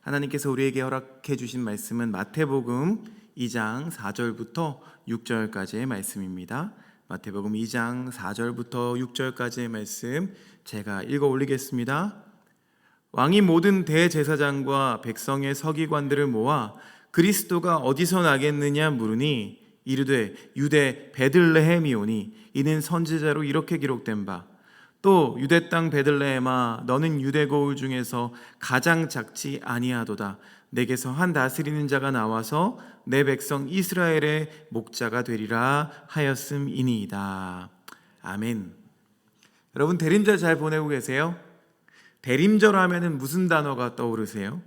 하나님께서 우리에게 허락해 주신 말씀은 마태복음 2장 4절부터 6절까지의 말씀입니다. 마태복음 2장 4절부터 6절까지의 말씀 제가 읽어 올리겠습니다. 왕이 모든 대제사장과 백성의 서기관들을 모아 그리스도가 어디서 나겠느냐 물으니 이르되 유대 베들레헴이오니 이는 선지자로 이렇게 기록된 바 또 유대 땅 베들레헴아 너는 유대 거울 중에서 가장 작지 아니하도다. 내게서 한 다스리는 자가 나와서 내 백성 이스라엘의 목자가 되리라 하였음이니이다. 아멘. 여러분 대림절 잘 보내고 계세요? 대림절 하면은 무슨 단어가 떠오르세요?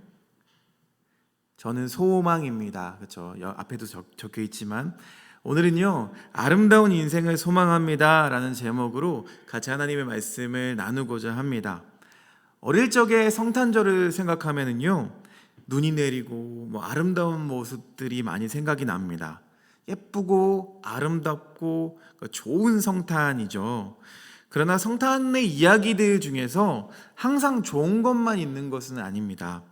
저는 소망입니다. 그렇죠? 앞에도 적혀 있지만 오늘은요, 아름다운 인생을 소망합니다 라는 제목으로 같이 하나님의 말씀을 나누고자 합니다. 어릴 적에 성탄절을 생각하면은요, 눈이 내리고 아름다운 모습들이 많이 생각이 납니다. 예쁘고 아름답고 좋은 성탄이죠. 그러나 성탄의 이야기들 중에서 항상 좋은 것만 있는 것은 아닙니다.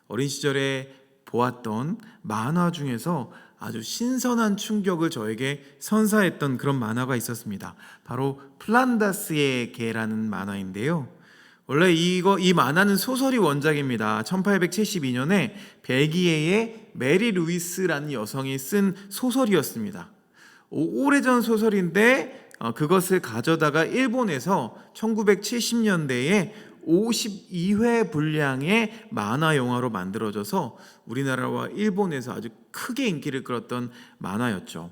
어린 시절에 보았던 만화 중에서 아주 신선한 충격을 저에게 선사했던 그런 만화가 있었습니다. 바로 플란다스의 개라는 만화인데요. 원래 이 만화는 소설이 원작입니다. 1872년에 벨기에의 메리 루이스라는 여성이 쓴 소설이었습니다. 오래전 소설인데 그것을 가져다가 일본에서 1970년대에 52회 분량의 만화 영화로 만들어져서 우리나라와 일본에서 아주 크게 인기를 끌었던 만화였죠.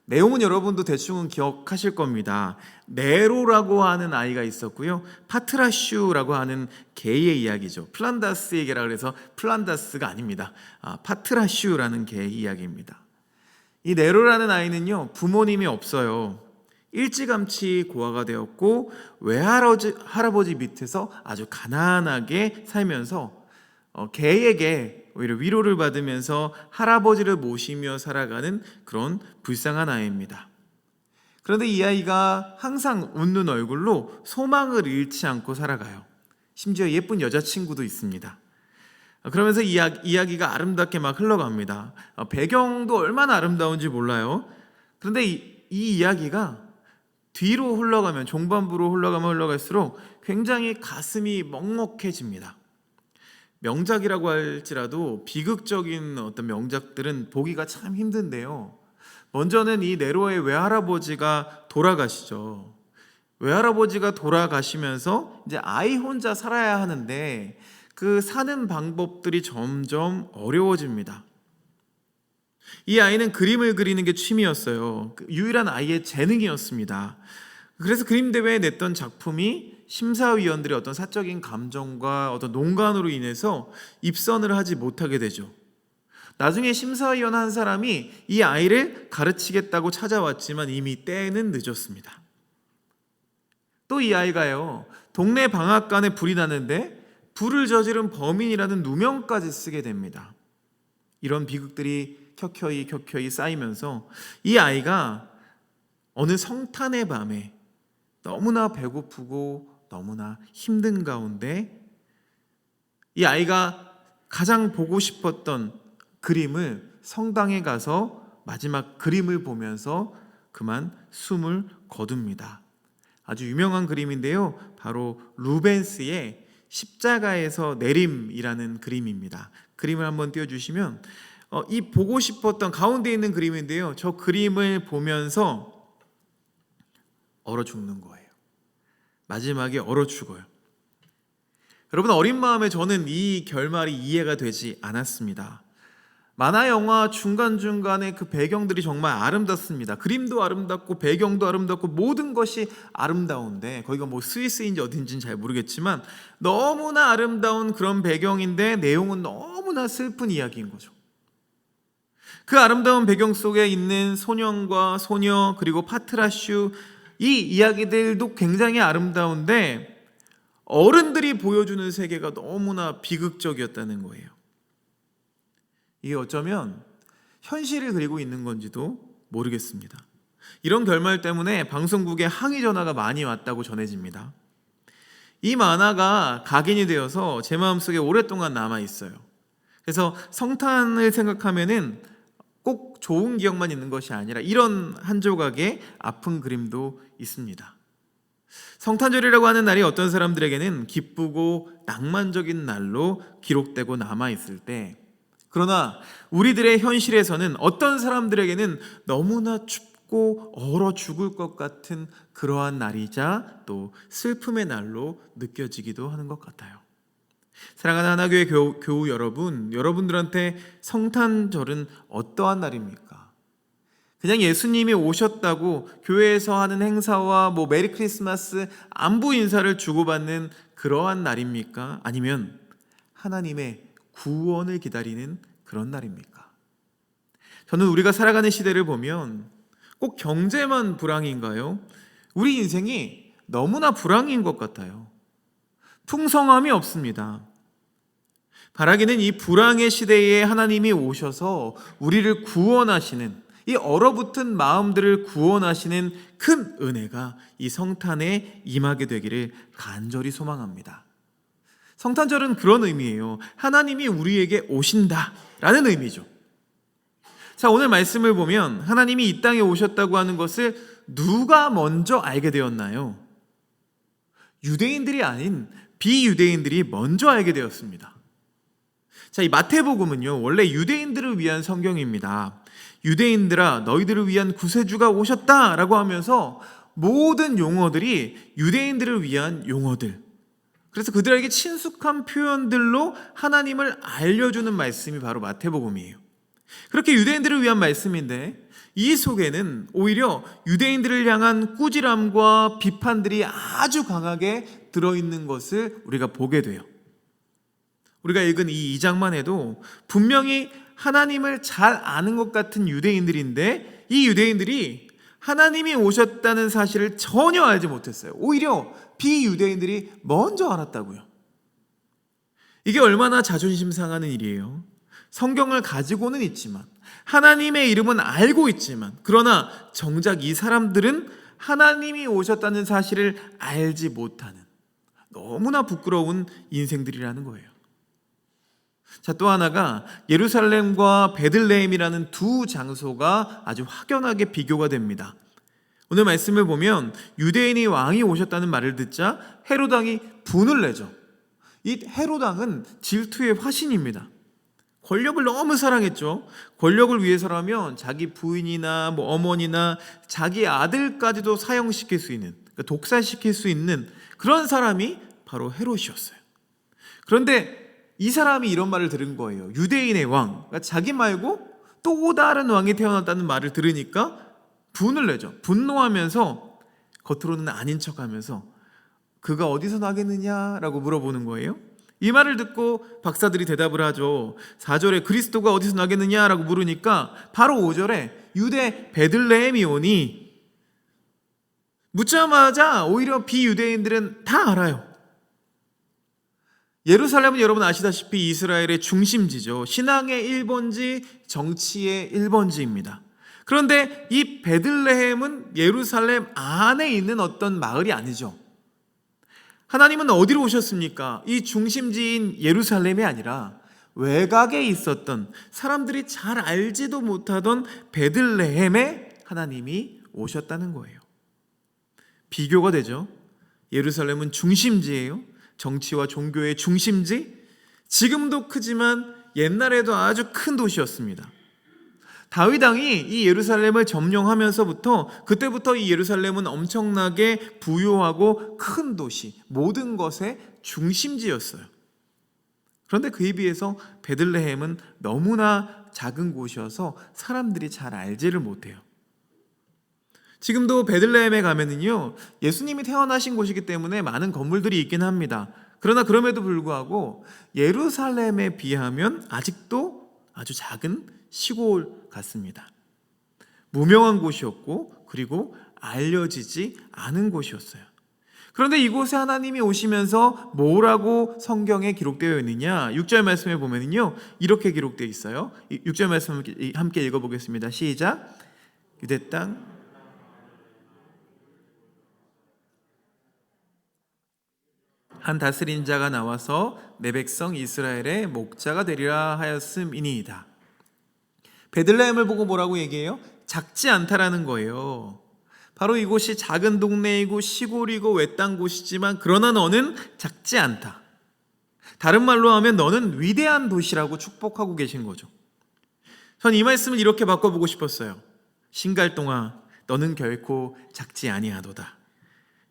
내용은 여러분도 대충은 기억하실 겁니다. 네로라고 하는 아이가 있었고요, 파트라슈라고 하는 개의 이야기죠. 플란다스의 개라 그래서 플란다스가 아닙니다. 파트라슈라는 개의 이야기입니다. 이 네로라는 아이는요, 부모님이 없어요. 일찌감치 고아가 되었고 외할아버지 밑에서 아주 가난하게 살면서 개에게 오히려 위로를 받으면서 할아버지를 모시며 살아가는 그런 불쌍한 아이입니다. 그런데 이 아이가 항상 웃는 얼굴로 소망을 잃지 않고 살아가요. 심지어 예쁜 여자친구도 있습니다. 그러면서 이야기가 아름답게 막 흘러갑니다. 배경도 얼마나 아름다운지 몰라요. 그런데 이 이야기가 뒤로 흘러가면, 종반부로 흘러갈수록 굉장히 가슴이 먹먹해집니다. 명작이라고 할지라도 비극적인 어떤 명작들은 보기가 참 힘든데요. 먼저는 이 네로의 외할아버지가 돌아가시죠. 외할아버지가 돌아가시면서 이제 아이 혼자 살아야 하는데 그 사는 방법들이 점점 어려워집니다. 이 아이는 그림을 그리는 게 취미였어요. 유일한 아이의 재능이었습니다. 그래서 그림 대회에 냈던 작품이 심사위원들의 어떤 사적인 감정과 어떤 농간으로 인해서 입선을 하지 못하게 되죠. 나중에 심사위원 한 사람이 이 아이를 가르치겠다고 찾아왔지만 이미 때는 늦었습니다. 또 이 아이가요, 동네 방앗간에 불이 났는데 불을 저지른 범인이라는 누명까지 쓰게 됩니다. 이런 비극들이 켜켜이 쌓이면서 이 아이가 어느 성탄의 밤에 너무나 배고프고 너무나 힘든 가운데 이 아이가 가장 보고 싶었던 그림을 성당에 가서 마지막 그림을 보면서 그만 숨을 거둡니다. 아주 유명한 그림인데요, 바로 루벤스의 십자가에서 내림이라는 그림입니다. 그림을 한번 띄워주시면 이 보고 싶었던 가운데 있는 그림인데요, 저 그림을 보면서 얼어 죽는 거예요. 마지막에 얼어 죽어요. 여러분, 어린 마음에 저는 이 결말이 이해가 되지 않았습니다. 만화 영화 중간중간에 그 배경들이 정말 아름답습니다. 그림도 아름답고 배경도 아름답고 모든 것이 아름다운데, 거기가 스위스인지 어딘지는 잘 모르겠지만 너무나 아름다운 그런 배경인데 내용은 너무나 슬픈 이야기인 거죠. 그 아름다운 배경 속에 있는 소년과 소녀 그리고 파트라슈, 이 이야기들도 굉장히 아름다운데 어른들이 보여주는 세계가 너무나 비극적이었다는 거예요. 이게 어쩌면 현실을 그리고 있는 건지도 모르겠습니다. 이런 결말 때문에 방송국에 항의 전화가 많이 왔다고 전해집니다. 이 만화가 각인이 되어서 제 마음속에 오랫동안 남아있어요. 그래서 성탄을 생각하면은 꼭 좋은 기억만 있는 것이 아니라 이런 한 조각의 아픈 그림도 있습니다. 성탄절이라고 하는 날이 어떤 사람들에게는 기쁘고 낭만적인 날로 기록되고 남아있을 때, 그러나 우리들의 현실에서는 어떤 사람들에게는 너무나 춥고 얼어 죽을 것 같은 그러한 날이자 또 슬픔의 날로 느껴지기도 하는 것 같아요. 사랑하는 하나교회 교우 여러분, 여러분들한테 성탄절은 어떠한 날입니까? 그냥 예수님이 오셨다고 교회에서 하는 행사와 메리 크리스마스 안부 인사를 주고받는 그러한 날입니까? 아니면 하나님의 구원을 기다리는 그런 날입니까? 저는 우리가 살아가는 시대를 보면 꼭 경제만 불황인가요? 우리 인생이 너무나 불황인 것 같아요. 풍성함이 없습니다. 바라기는 이 불황의 시대에 하나님이 오셔서 우리를 구원하시는, 이 얼어붙은 마음들을 구원하시는 큰 은혜가 이 성탄에 임하게 되기를 간절히 소망합니다. 성탄절은 그런 의미예요. 하나님이 우리에게 오신다라는 의미죠. 자, 오늘 말씀을 보면 하나님이 이 땅에 오셨다고 하는 것을 누가 먼저 알게 되었나요? 유대인들이 아닌 비유대인들이 먼저 알게 되었습니다. 자, 이 마태복음은요, 원래 유대인들을 위한 성경입니다. 유대인들아, 너희들을 위한 구세주가 오셨다라고 하면서 모든 용어들이 유대인들을 위한 용어들, 그래서 그들에게 친숙한 표현들로 하나님을 알려주는 말씀이 바로 마태복음이에요. 그렇게 유대인들을 위한 말씀인데 이 속에는 오히려 유대인들을 향한 꾸지람과 비판들이 아주 강하게 들어있는 것을 우리가 보게 돼요. 우리가 읽은 이 2장만 해도 분명히 하나님을 잘 아는 것 같은 유대인들인데 이 유대인들이 하나님이 오셨다는 사실을 전혀 알지 못했어요. 오히려 비유대인들이 먼저 알았다고요. 이게 얼마나 자존심 상하는 일이에요. 성경을 가지고는 있지만, 하나님의 이름은 알고 있지만, 그러나 정작 이 사람들은 하나님이 오셨다는 사실을 알지 못하는 너무나 부끄러운 인생들이라는 거예요. 자, 또 하나가 예루살렘과 베들레헴이라는 두 장소가 아주 확연하게 비교가 됩니다. 오늘 말씀을 보면 유대인이 왕이 오셨다는 말을 듣자 헤롯 왕이 분을 내죠. 이 헤롯 왕은 질투의 화신입니다. 권력을 너무 사랑했죠. 권력을 위해서라면 자기 부인이나 어머니나 자기 아들까지도 사형시킬 수 있는, 그러니까 독살시킬 수 있는 그런 사람이 바로 헤롯이었어요. 그런데 이 사람이 이런 말을 들은 거예요. 유대인의 왕, 그러니까 자기 말고 또 다른 왕이 태어났다는 말을 들으니까 분을 내죠. 분노하면서 겉으로는 아닌 척하면서 그가 어디서 나겠느냐라고 물어보는 거예요. 이 말을 듣고 박사들이 대답을 하죠. 4절에 그리스도가 어디서 나겠느냐라고 물으니까 바로 5절에 유대 베들레헴이 오니, 묻자마자 오히려 비유대인들은 다 알아요. 예루살렘은 여러분 아시다시피 이스라엘의 중심지죠. 신앙의 1번지, 정치의 1번지입니다. 그런데 이 베들레헴은 예루살렘 안에 있는 어떤 마을이 아니죠. 하나님은 어디로 오셨습니까? 이 중심지인 예루살렘이 아니라 외곽에 있었던 사람들이 잘 알지도 못하던 베들레헴에 하나님이 오셨다는 거예요. 비교가 되죠. 예루살렘은 중심지예요. 정치와 종교의 중심지. 지금도 크지만 옛날에도 아주 큰 도시였습니다. 다윗 왕이 이 예루살렘을 점령하면서부터 그때부터 이 예루살렘은 엄청나게 부유하고 큰 도시, 모든 것의 중심지였어요. 그런데 그에 비해서 베들레헴은 너무나 작은 곳이어서 사람들이 잘 알지를 못해요. 지금도 베들레헴에 가면은요, 예수님이 태어나신 곳이기 때문에 많은 건물들이 있긴 합니다. 그러나 그럼에도 불구하고 예루살렘에 비하면 아직도 아주 작은 시골 같습니다. 무명한 곳이었고 그리고 알려지지 않은 곳이었어요. 그런데 이곳에 하나님이 오시면서 뭐라고 성경에 기록되어 있느냐? 6절 말씀에 보면요, 이렇게 기록되어 있어요. 6절 말씀 함께 읽어보겠습니다. 시작. 유대 땅 한 다스린 자가 나와서 내 백성 이스라엘의 목자가 되리라 하였음이니이다. 베들레헴을 보고 뭐라고 얘기해요? 작지 않다라는 거예요. 바로 이곳이 작은 동네이고 시골이고 외딴 곳이지만 그러나 너는 작지 않다. 다른 말로 하면 너는 위대한 도시라고 축복하고 계신 거죠. 전 이 말씀을 이렇게 바꿔보고 싶었어요. 신갈동아, 너는 결코 작지 아니하도다.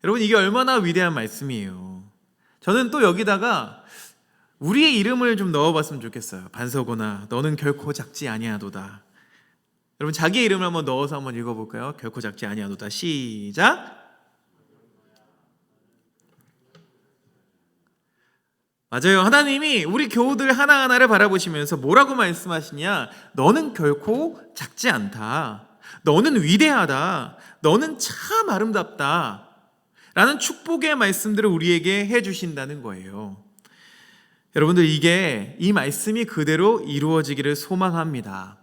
여러분, 이게 얼마나 위대한 말씀이에요. 저는 또 여기다가 우리의 이름을 좀 넣어봤으면 좋겠어요. 반석원아, 너는 결코 작지 아니하도다. 여러분, 자기의 이름을 한번 넣어서 한번 읽어볼까요? 결코 작지 아니하도다. 시작. 맞아요. 하나님이 우리 교우들 하나하나를 바라보시면서 뭐라고 말씀하시냐? 너는 결코 작지 않다. 너는 위대하다. 너는 참 아름답다. 라는 축복의 말씀들을 우리에게 해주신다는 거예요. 여러분들, 이 말씀이 그대로 이루어지기를 소망합니다.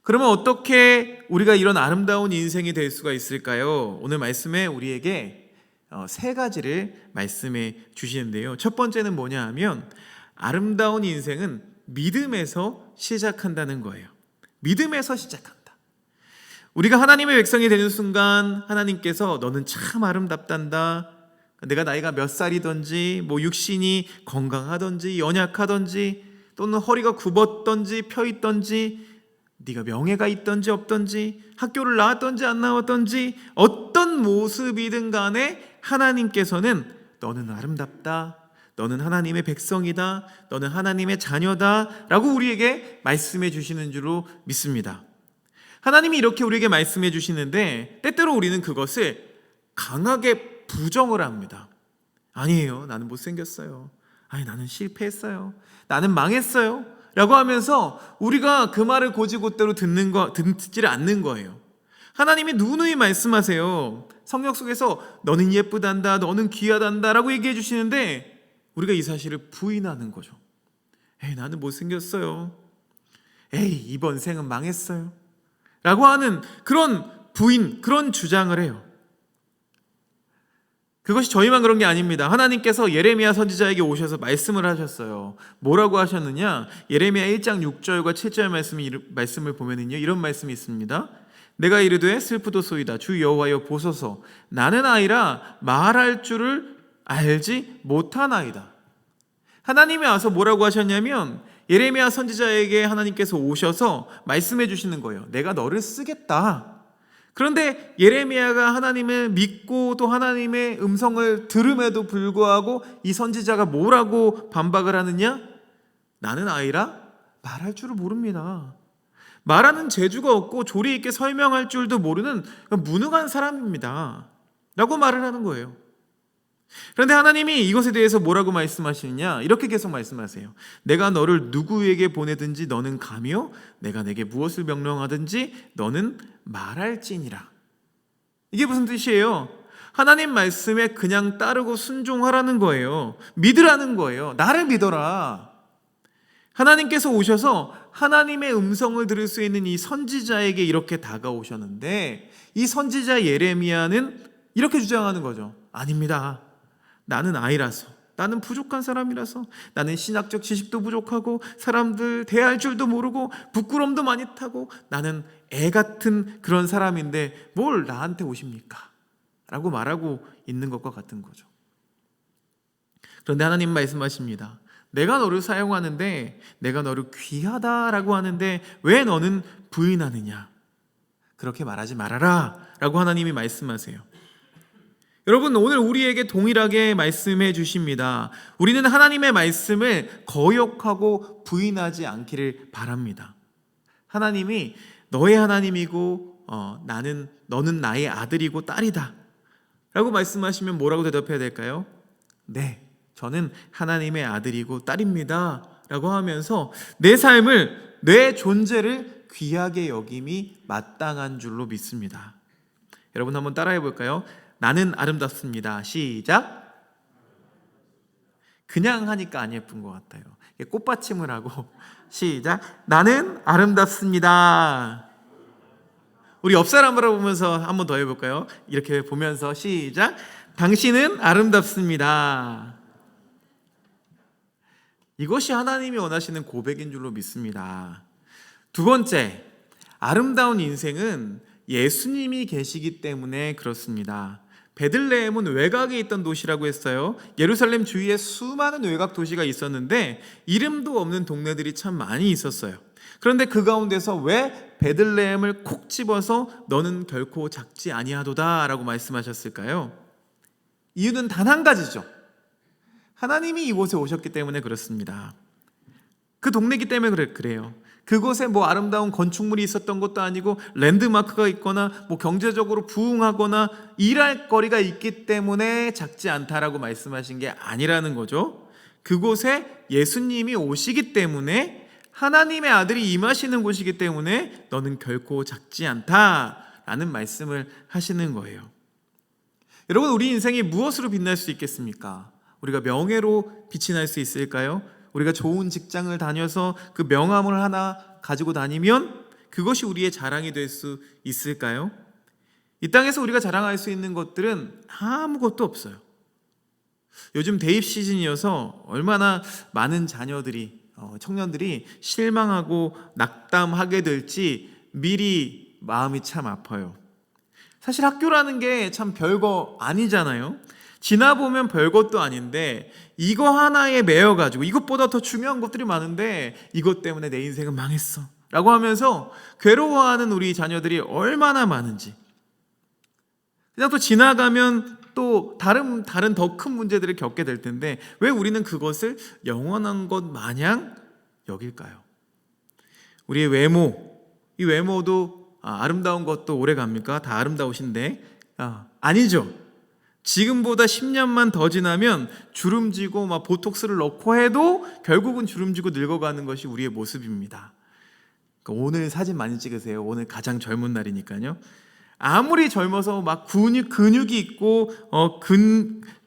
그러면 어떻게 우리가 이런 아름다운 인생이 될 수가 있을까요? 오늘 말씀에 우리에게 세 가지를 말씀해 주시는데요. 첫 번째는 뭐냐 하면 아름다운 인생은 믿음에서 시작한다는 거예요. 믿음에서 시작한다. 우리가 하나님의 백성이 되는 순간 하나님께서 너는 참 아름답단다. 내가 나이가 몇 살이든지 육신이 건강하든지 연약하든지 또는 허리가 굽었든지 펴있든지 네가 명예가 있든지 없든지 학교를 나왔든지 안 나왔든지 어떤 모습이든 간에 하나님께서는 너는 아름답다, 너는 하나님의 백성이다, 너는 하나님의 자녀다 라고 우리에게 말씀해 주시는 줄로 믿습니다. 하나님이 이렇게 우리에게 말씀해 주시는데 때때로 우리는 그것을 강하게 부정을 합니다. 아니에요, 나는 못생겼어요. 아니, 나는 실패했어요. 나는 망했어요 라고 하면서 우리가 그 말을 곧이곧대로 듣지를 않는 거예요. 하나님이 누누이 말씀하세요. 성경 속에서 너는 예쁘단다, 너는 귀하단다 라고 얘기해 주시는데 우리가 이 사실을 부인하는 거죠. 에이, 나는 못생겼어요. 에이, 이번 생은 망했어요 라고 하는 그런 부인, 그런 주장을 해요. 그것이 저희만 그런 게 아닙니다. 하나님께서 예레미야 선지자에게 오셔서 말씀을 하셨어요. 뭐라고 하셨느냐? 예레미야 1장 6절과 7절 말씀을 보면은요, 이런 말씀이 있습니다. 내가 이르되 슬프도소이다. 주 여호와여 보소서. 나는 아이라 말할 줄을 알지 못하나이다. 하나님이 와서 뭐라고 하셨냐면 예레미야 선지자에게 하나님께서 오셔서 말씀해 주시는 거예요. 내가 너를 쓰겠다. 그런데 예레미야가 하나님을 믿고 또 하나님의 음성을 들음에도 불구하고 이 선지자가 뭐라고 반박을 하느냐? 나는 아이라 말할 줄을 모릅니다. 말하는 재주가 없고 조리 있게 설명할 줄도 모르는 무능한 사람입니다 라고 말을 하는 거예요. 그런데 하나님이 이것에 대해서 뭐라고 말씀하시느냐? 이렇게 계속 말씀하세요. 내가 너를 누구에게 보내든지 너는 가며 내가 내게 무엇을 명령하든지 너는 말할지니라. 이게 무슨 뜻이에요? 하나님 말씀에 그냥 따르고 순종하라는 거예요. 믿으라는 거예요. 나를 믿어라. 하나님께서 오셔서 하나님의 음성을 들을 수 있는 이 선지자에게 이렇게 다가오셨는데 이 선지자 예레미야는 이렇게 주장하는 거죠. 아닙니다. 나는 아이라서, 나는 부족한 사람이라서, 나는 신학적 지식도 부족하고 사람들 대할 줄도 모르고 부끄럼도 많이 타고 나는 애 같은 그런 사람인데 뭘 나한테 오십니까? 라고 말하고 있는 것과 같은 거죠. 그런데 하나님 말씀하십니다. 내가 너를 사용하는데 내가 너를 귀하다라고 하는데 왜 너는 부인하느냐? 그렇게 말하지 말아라 라고 하나님이 말씀하세요. 여러분, 오늘 우리에게 동일하게 말씀해 주십니다. 우리는 하나님의 말씀을 거역하고 부인하지 않기를 바랍니다. 하나님이 너의 하나님이고 너는 나의 아들이고 딸이다 라고 말씀하시면 뭐라고 대답해야 될까요? 네, 저는 하나님의 아들이고 딸입니다 라고 하면서 내 삶을, 내 존재를 귀하게 여김이 마땅한 줄로 믿습니다. 여러분 한번 따라해 볼까요? 나는 아름답습니다. 시작. 그냥 하니까 안 예쁜 것 같아요. 꽃받침을 하고 시작. 나는 아름답습니다. 우리 옆 사람을 보면서 한번 더 해볼까요? 이렇게 보면서 시작. 당신은 아름답습니다. 이것이 하나님이 원하시는 고백인 줄로 믿습니다. 두 번째, 아름다운 인생은 예수님이 계시기 때문에 그렇습니다. 베들레헴은 외곽에 있던 도시라고 했어요. 예루살렘 주위에 수많은 외곽 도시가 있었는데 이름도 없는 동네들이 참 많이 있었어요. 그런데 그 가운데서 왜 베들레헴을 콕 집어서 너는 결코 작지 아니하도다 라고 말씀하셨을까요? 이유는 단 한 가지죠. 하나님이 이곳에 오셨기 때문에 그렇습니다. 그 동네이기 때문에 그래요. 그곳에 뭐 아름다운 건축물이 있었던 것도 아니고 랜드마크가 있거나 뭐 경제적으로 부흥하거나 일할 거리가 있기 때문에 작지 않다라고 말씀하신 게 아니라는 거죠. 그곳에 예수님이 오시기 때문에, 하나님의 아들이 임하시는 곳이기 때문에 너는 결코 작지 않다라는 말씀을 하시는 거예요. 여러분, 우리 인생이 무엇으로 빛날 수 있겠습니까? 우리가 명예로 빛이 날 수 있을까요? 우리가 좋은 직장을 다녀서 그 명함을 하나 가지고 다니면 그것이 우리의 자랑이 될 수 있을까요? 이 땅에서 우리가 자랑할 수 있는 것들은 아무것도 없어요. 요즘 대입 시즌이어서 얼마나 많은 자녀들이, 청년들이 실망하고 낙담하게 될지 미리 마음이 참 아파요. 사실 학교라는 게 참 별거 아니잖아요. 지나보면 별것도 아닌데 이거 하나에 매여가지고 이것보다 더 중요한 것들이 많은데 이것 때문에 내 인생은 망했어 라고 하면서 괴로워하는 우리 자녀들이 얼마나 많은지, 그냥 또 지나가면 또 다른 더 큰 문제들을 겪게 될 텐데 왜 우리는 그것을 영원한 것 마냥 여길까요? 우리의 외모, 이 외모도 아름다운 것도 오래 갑니까? 다 아름다우신데 아니죠. 지금보다 10년만 더 지나면 주름지고 막 보톡스를 넣고 해도 결국은 주름지고 늙어가는 것이 우리의 모습입니다. 그러니까 오늘 사진 많이 찍으세요. 오늘 가장 젊은 날이니까요. 아무리 젊어서 막 근육이 있고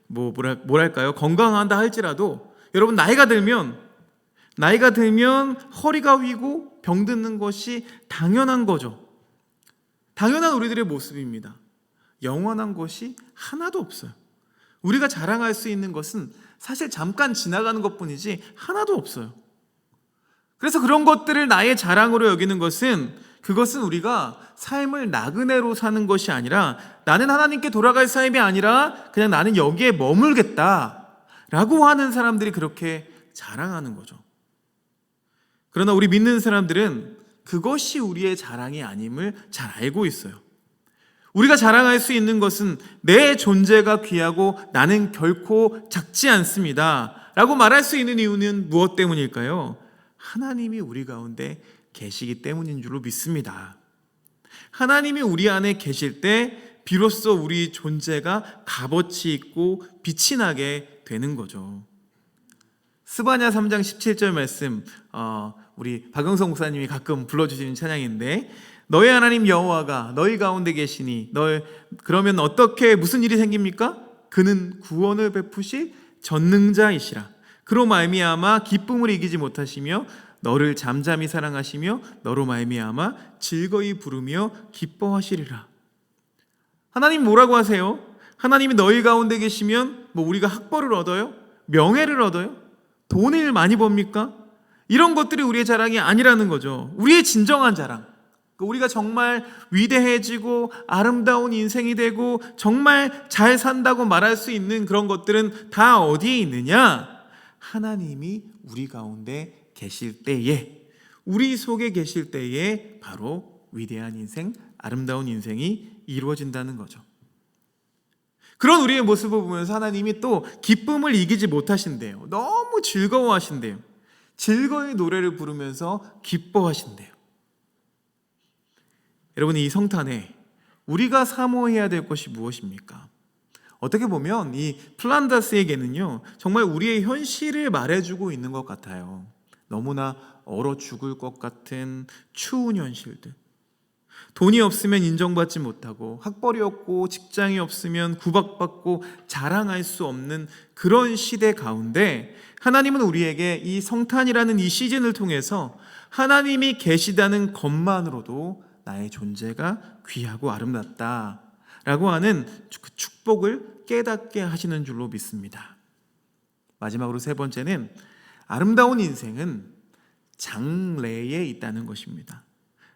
뭐랄까요, 건강한다 할지라도 여러분 나이가 들면 허리가 휘고 병드는 것이 당연한 거죠. 당연한 우리들의 모습입니다. 영원한 것이 하나도 없어요. 우리가 자랑할 수 있는 것은 사실 잠깐 지나가는 것뿐이지 하나도 없어요. 그래서 그런 것들을 나의 자랑으로 여기는 그것은 우리가 삶을 나그네로 사는 것이 아니라, 나는 하나님께 돌아갈 삶이 아니라 그냥 나는 여기에 머물겠다라고 하는 사람들이 그렇게 자랑하는 거죠. 그러나 우리 믿는 사람들은 그것이 우리의 자랑이 아님을 잘 알고 있어요. 우리가 자랑할 수 있는 것은 내 존재가 귀하고 나는 결코 작지 않습니다 라고 말할 수 있는 이유는 무엇 때문일까요? 하나님이 우리 가운데 계시기 때문인 줄로 믿습니다. 하나님이 우리 안에 계실 때 비로소 우리 존재가 값어치 있고 빛이 나게 되는 거죠. 스바냐 3장 17절 말씀, 우리 박영성 목사님이 가끔 불러주시는 찬양인데, 너희 하나님 여호와가 너희 가운데 계시니 그러면 어떻게 무슨 일이 생깁니까? 그는 구원을 베푸실 전능자이시라. 그로 말미암아 기쁨을 이기지 못하시며 너를 잠잠히 사랑하시며 너로 말미암아 즐거이 부르며 기뻐하시리라. 하나님 뭐라고 하세요? 하나님이 너희 가운데 계시면 우리가 학벌을 얻어요? 명예를 얻어요? 돈을 많이 법니까? 이런 것들이 우리의 자랑이 아니라는 거죠. 우리의 진정한 자랑, 우리가 정말 위대해지고 아름다운 인생이 되고 정말 잘 산다고 말할 수 있는 그런 것들은 다 어디에 있느냐? 하나님이 우리 가운데 계실 때에, 우리 속에 계실 때에 바로 위대한 인생, 아름다운 인생이 이루어진다는 거죠. 그런 우리의 모습을 보면서 하나님이 또 기쁨을 이기지 못하신대요. 너무 즐거워하신대요. 즐거이 노래를 부르면서 기뻐하신대요. 여러분, 이 성탄에 우리가 사모해야 될 것이 무엇입니까? 어떻게 보면 이 플란다스에게는요, 정말 우리의 현실을 말해주고 있는 것 같아요. 너무나 얼어 죽을 것 같은 추운 현실들, 돈이 없으면 인정받지 못하고 학벌이 없고 직장이 없으면 구박받고 자랑할 수 없는 그런 시대 가운데 하나님은 우리에게 이 성탄이라는 이 시즌을 통해서 하나님이 계시다는 것만으로도 나의 존재가 귀하고 아름답다라고 하는 그 축복을 깨닫게 하시는 줄로 믿습니다. 마지막으로 세 번째는 아름다운 인생은 장래에 있다는 것입니다.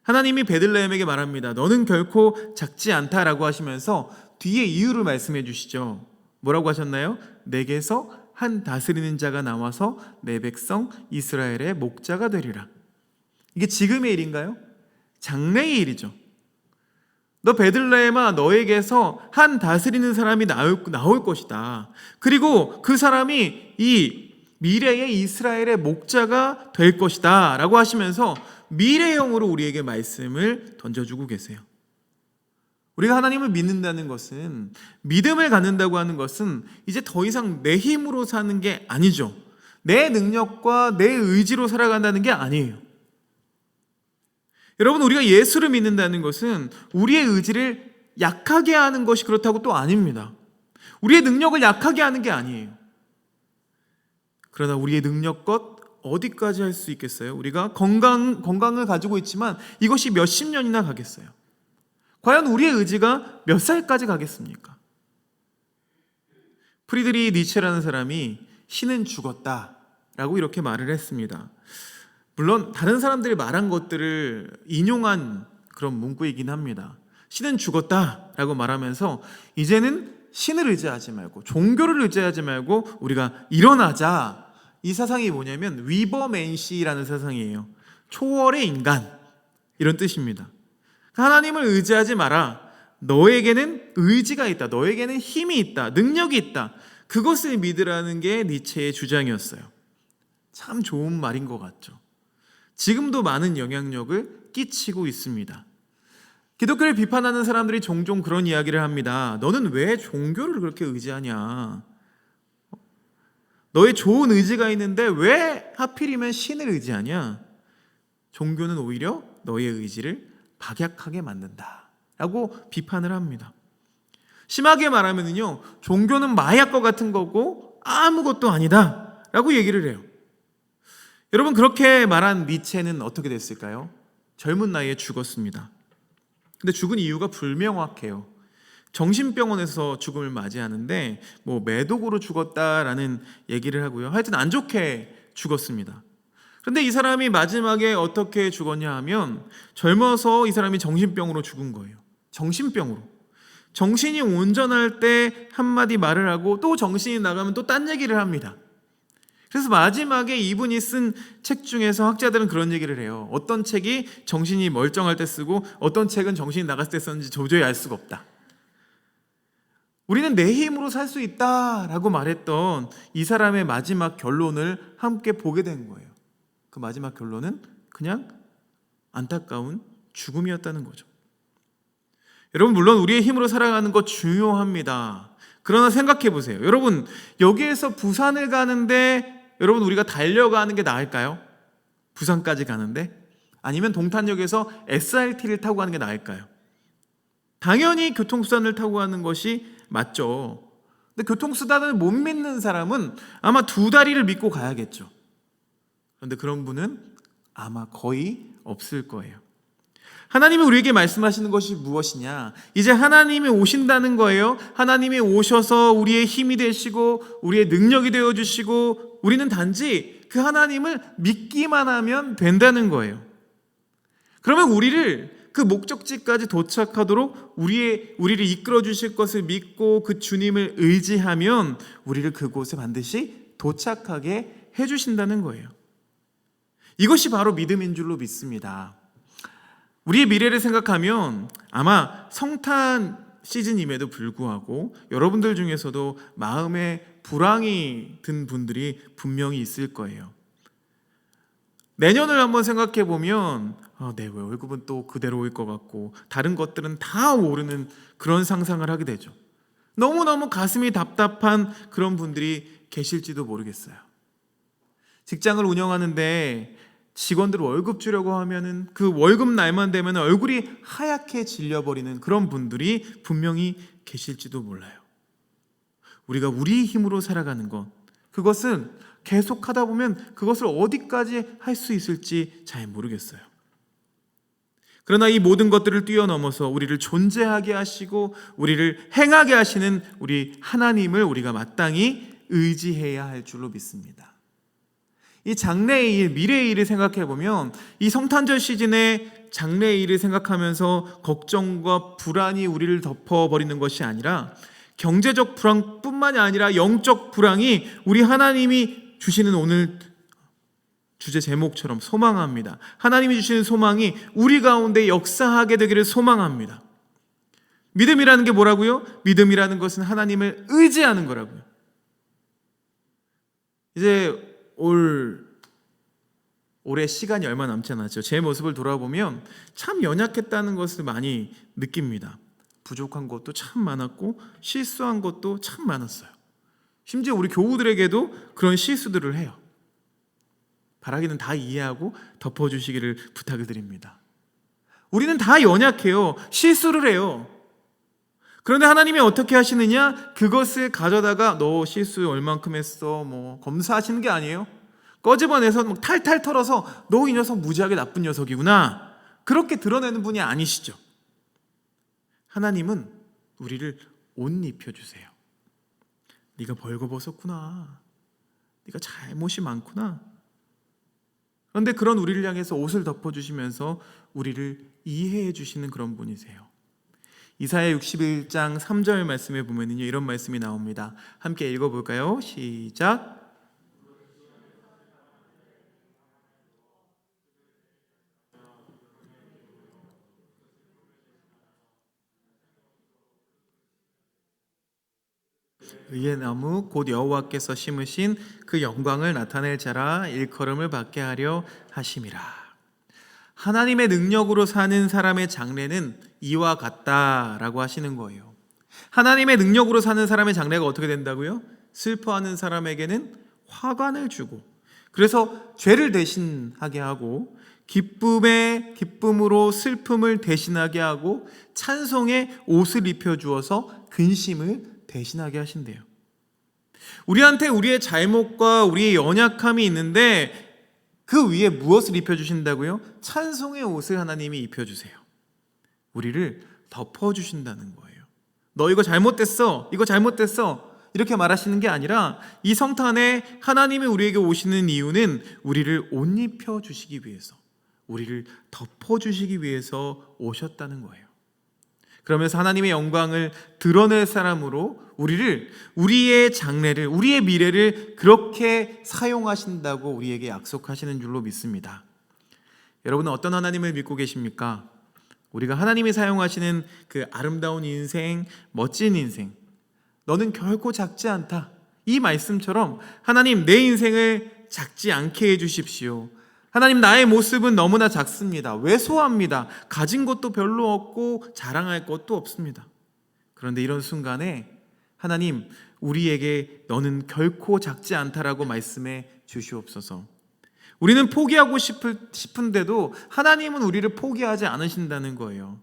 하나님이 베들레헴에게 말합니다. 너는 결코 작지 않다라고 하시면서 뒤에 이유를 말씀해 주시죠. 뭐라고 하셨나요? 내게서 한 다스리는 자가 나와서 내 백성 이스라엘의 목자가 되리라. 이게 지금의 일인가요? 장래의 일이죠. 너 베들레헴아, 너에게서 한 다스리는 사람이 나올 것이다. 그리고 그 사람이 이 미래의 이스라엘의 목자가 될 것이다 라고 하시면서 미래형으로 우리에게 말씀을 던져주고 계세요. 우리가 하나님을 믿는다는 것은, 믿음을 갖는다고 하는 것은 이제 더 이상 내 힘으로 사는 게 아니죠. 내 능력과 내 의지로 살아간다는 게 아니에요. 여러분, 우리가 예수를 믿는다는 것은 우리의 의지를 약하게 하는 것이 그렇다고 또 아닙니다. 우리의 능력을 약하게 하는 게 아니에요. 그러나 우리의 능력껏 어디까지 할 수 있겠어요? 우리가 건강을 가지고 있지만 이것이 몇십 년이나 가겠어요? 과연 우리의 의지가 몇 살까지 가겠습니까? 프리드리히 니체라는 사람이 신은 죽었다라고 이렇게 말을 했습니다. 물론 다른 사람들이 말한 것들을 인용한 그런 문구이긴 합니다. 신은 죽었다라고 말하면서 이제는 신을 의지하지 말고 종교를 의지하지 말고 우리가 일어나자. 이 사상이 뭐냐면 위버맨시라는 사상이에요. 초월의 인간, 이런 뜻입니다. 하나님을 의지하지 마라. 너에게는 의지가 있다. 너에게는 힘이 있다. 능력이 있다. 그것을 믿으라는 게 니체의 주장이었어요. 참 좋은 말인 것 같죠. 지금도 많은 영향력을 끼치고 있습니다. 기독교를 비판하는 사람들이 종종 그런 이야기를 합니다. 너는 왜 종교를 그렇게 의지하냐? 너의 좋은 의지가 있는데 왜 하필이면 신을 의지하냐? 종교는 오히려 너의 의지를 박약하게 만든다 라고 비판을 합니다. 심하게 말하면요, 종교는 마약과 같은 거고 아무것도 아니다 라고 얘기를 해요. 여러분, 그렇게 말한 니체는 어떻게 됐을까요? 젊은 나이에 죽었습니다. 근데 죽은 이유가 불명확해요. 정신병원에서 죽음을 맞이하는데 매독으로 죽었다라는 얘기를 하고요. 하여튼 안 좋게 죽었습니다. 그런데 이 사람이 마지막에 어떻게 죽었냐 하면 젊어서 이 사람이 정신병으로 죽은 거예요. 정신병으로. 정신이 온전할 때 한마디 말을 하고 또 정신이 나가면 또 딴 얘기를 합니다. 그래서 마지막에 이분이 쓴 책 중에서 학자들은 그런 얘기를 해요. 어떤 책이 정신이 멀쩡할 때 쓰고 어떤 책은 정신이 나갔을 때 썼는지 도저히 알 수가 없다. 우리는 내 힘으로 살 수 있다라고 말했던 이 사람의 마지막 결론을 함께 보게 된 거예요. 그 마지막 결론은 그냥 안타까운 죽음이었다는 거죠. 여러분, 물론 우리의 힘으로 살아가는 것 중요합니다. 그러나 생각해 보세요. 여러분, 여기에서 부산을 가는데 여러분 우리가 달려가는 게 나을까요? 부산까지 가는데? 아니면 동탄역에서 SRT를 타고 가는 게 나을까요? 당연히 교통수단을 타고 가는 것이 맞죠. 근데 교통수단을 못 믿는 사람은 아마 두 다리를 믿고 가야겠죠. 그런데 그런 분은 아마 거의 없을 거예요. 하나님이 우리에게 말씀하시는 것이 무엇이냐? 이제 하나님이 오신다는 거예요. 하나님이 오셔서 우리의 힘이 되시고 우리의 능력이 되어주시고 우리는 단지 그 하나님을 믿기만 하면 된다는 거예요. 그러면 우리를 그 목적지까지 도착하도록 우리를 이끌어 주실 것을 믿고 그 주님을 의지하면 우리를 그곳에 반드시 도착하게 해주신다는 거예요. 이것이 바로 믿음인 줄로 믿습니다. 우리의 미래를 생각하면 아마 성탄 시즌임에도 불구하고 여러분들 중에서도 마음에 불황이 든 분들이 분명히 있을 거예요. 내년을 한번 생각해 보면 내 월급은 또 그대로 올 것 같고 다른 것들은 다 오르는 그런 상상을 하게 되죠. 너무너무 가슴이 답답한 그런 분들이 계실지도 모르겠어요. 직장을 운영하는데 직원들 월급 주려고 하면은 그 월급 날만 되면 얼굴이 하얗게 질려버리는 그런 분들이 분명히 계실지도 몰라요. 우리가 우리 힘으로 살아가는 것, 그것은 계속 하다 보면 그것을 어디까지 할 수 있을지 잘 모르겠어요. 그러나 이 모든 것들을 뛰어넘어서 우리를 존재하게 하시고 우리를 행하게 하시는 우리 하나님을 우리가 마땅히 의지해야 할 줄로 믿습니다. 이 장래의 일, 미래의 일을 생각해 보면 이 성탄절 시즌에 장래의 일을 생각하면서 걱정과 불안이 우리를 덮어버리는 것이 아니라 경제적 불안뿐만이 아니라 영적 불안이 우리 하나님이 주시는 오늘 주제 제목처럼 소망합니다. 하나님이 주시는 소망이 우리 가운데 역사하게 되기를 소망합니다. 믿음이라는 게 뭐라고요? 믿음이라는 것은 하나님을 의지하는 거라고요. 이제 올해 시간이 얼마 남지 않았죠. 제 모습을 돌아보면 참 연약했다는 것을 많이 느낍니다. 부족한 것도 참 많았고 실수한 것도 참 많았어요. 심지어 우리 교우들에게도 그런 실수들을 해요. 바라기는 다 이해하고 덮어주시기를 부탁을 드립니다. 우리는 다 연약해요. 실수를 해요. 그런데 하나님이 어떻게 하시느냐? 그것을 가져다가 너 실수 얼만큼 했어 검사하시는 게 아니에요. 꺼집어내서 탈탈 털어서 너 이 녀석 무지하게 나쁜 녀석이구나, 그렇게 드러내는 분이 아니시죠. 하나님은 우리를 옷 입혀주세요. 네가 벌거벗었구나, 네가 잘못이 많구나. 그런데 그런 우리를 향해서 옷을 덮어주시면서 우리를 이해해 주시는 그런 분이세요. 이사야 61장 3절 말씀에 보면은요, 이런 말씀이 나옵니다. 함께 읽어볼까요? 시작. 의의 나무 곧 여호와께서 심으신 그 영광을 나타낼 자라 일컬음을 받게 하려 하심이라. 하나님의 능력으로 사는 사람의 장래는 이와 같다라고 하시는 거예요. 하나님의 능력으로 사는 사람의 장래가 어떻게 된다고요? 슬퍼하는 사람에게는 화관을 주고, 그래서 죄를 대신하게 하고, 기쁨으로 슬픔을 대신하게 하고, 찬송의 옷을 입혀주어서 근심을 대신하게 하신대요. 우리한테 우리의 잘못과 우리의 연약함이 있는데 그 위에 무엇을 입혀주신다고요? 찬송의 옷을 하나님이 입혀주세요. 우리를 덮어주신다는 거예요. 너 이거 잘못됐어, 이거 잘못됐어, 이렇게 말하시는 게 아니라 이 성탄에 하나님이 우리에게 오시는 이유는 우리를 옷 입혀주시기 위해서, 우리를 덮어주시기 위해서 오셨다는 거예요. 그러면서 하나님의 영광을 드러낼 사람으로 우리의 장래를, 우리의 미래를 그렇게 사용하신다고 우리에게 약속하시는 줄로 믿습니다. 여러분은 어떤 하나님을 믿고 계십니까? 우리가 하나님이 사용하시는 그 아름다운 인생, 멋진 인생, 너는 결코 작지 않다, 이 말씀처럼 하나님 내 인생을 작지 않게 해주십시오. 하나님 나의 모습은 너무나 작습니다. 왜소합니다. 가진 것도 별로 없고 자랑할 것도 없습니다. 그런데 이런 순간에 하나님 우리에게 너는 결코 작지 않다라고 말씀해 주시옵소서. 우리는 포기하고 싶은데도 하나님은 우리를 포기하지 않으신다는 거예요.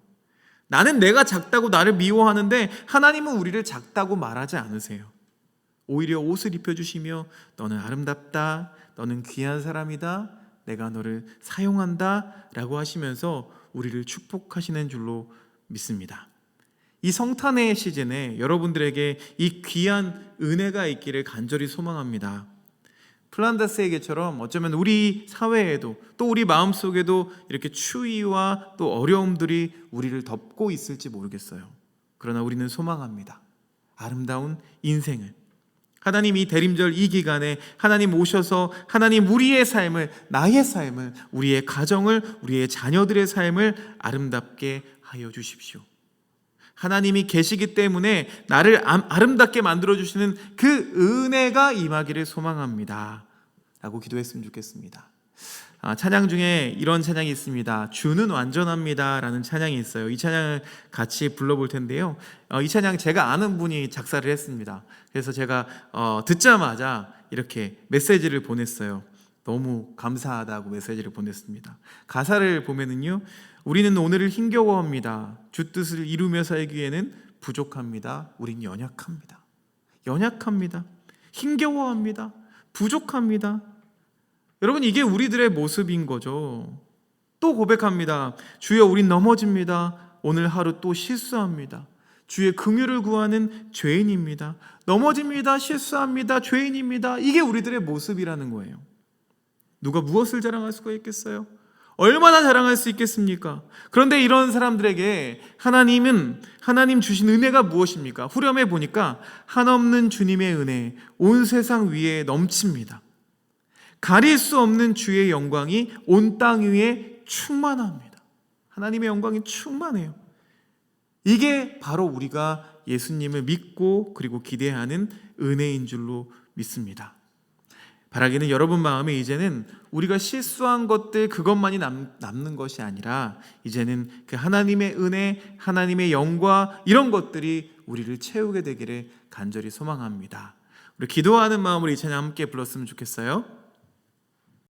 나는 내가 작다고 나를 미워하는데 하나님은 우리를 작다고 말하지 않으세요. 오히려 옷을 입혀주시며 너는 아름답다, 너는 귀한 사람이다, 내가 너를 사용한다 라고 하시면서 우리를 축복하시는 줄로 믿습니다. 이 성탄의 시즌에 여러분들에게 이 귀한 은혜가 있기를 간절히 소망합니다. 플란다스에게처럼 어쩌면 우리 사회에도 또 우리 마음속에도 이렇게 추위와 또 어려움들이 우리를 덮고 있을지 모르겠어요. 그러나 우리는 소망합니다. 아름다운 인생을, 하나님 이 대림절 이 기간에 하나님 오셔서 하나님 우리의 삶을, 나의 삶을, 우리의 가정을, 우리의 자녀들의 삶을 아름답게 하여 주십시오. 하나님이 계시기 때문에 나를 아름답게 만들어주시는 그 은혜가 임하기를 소망합니다 라고 기도했으면 좋겠습니다. 찬양 중에 이런 찬양이 있습니다. 주는 완전합니다 라는 찬양이 있어요. 이 찬양을 같이 불러볼 텐데요, 이 찬양 제가 아는 분이 작사를 했습니다. 그래서 제가 듣자마자 이렇게 메시지를 보냈어요. 너무 감사하다고 메시지를 보냈습니다. 가사를 보면은요, 우리는 오늘을 힘겨워합니다. 주 뜻을 이루며 살기에는 부족합니다. 우린 연약합니다. 힘겨워합니다. 부족합니다. 여러분, 이게 우리들의 모습인 거죠. 또 고백합니다. 주여, 우린 넘어집니다. 오늘 하루 또 실수합니다. 주의 긍휼을 구하는 죄인입니다. 넘어집니다. 실수합니다. 죄인입니다. 이게 우리들의 모습이라는 거예요. 누가 무엇을 자랑할 수가 있겠어요? 얼마나 자랑할 수 있겠습니까? 그런데 이런 사람들에게 하나님 주신 은혜가 무엇입니까? 후렴에 보니까 한없는 주님의 은혜 온 세상 위에 넘칩니다. 가릴 수 없는 주의 영광이 온 땅 위에 충만합니다. 하나님의 영광이 충만해요. 이게 바로 우리가 예수님을 믿고 그리고 기대하는 은혜인 줄로 믿습니다. 바라기는 여러분 마음에 이제는 우리가 실수한 것들 그것만이 남는 것이 아니라 이제는 그 하나님의 은혜, 하나님의 영광 이런 것들이 우리를 채우게 되기를 간절히 소망합니다. 우리 기도하는 마음으로 이 찬양 함께 불렀으면 좋겠어요.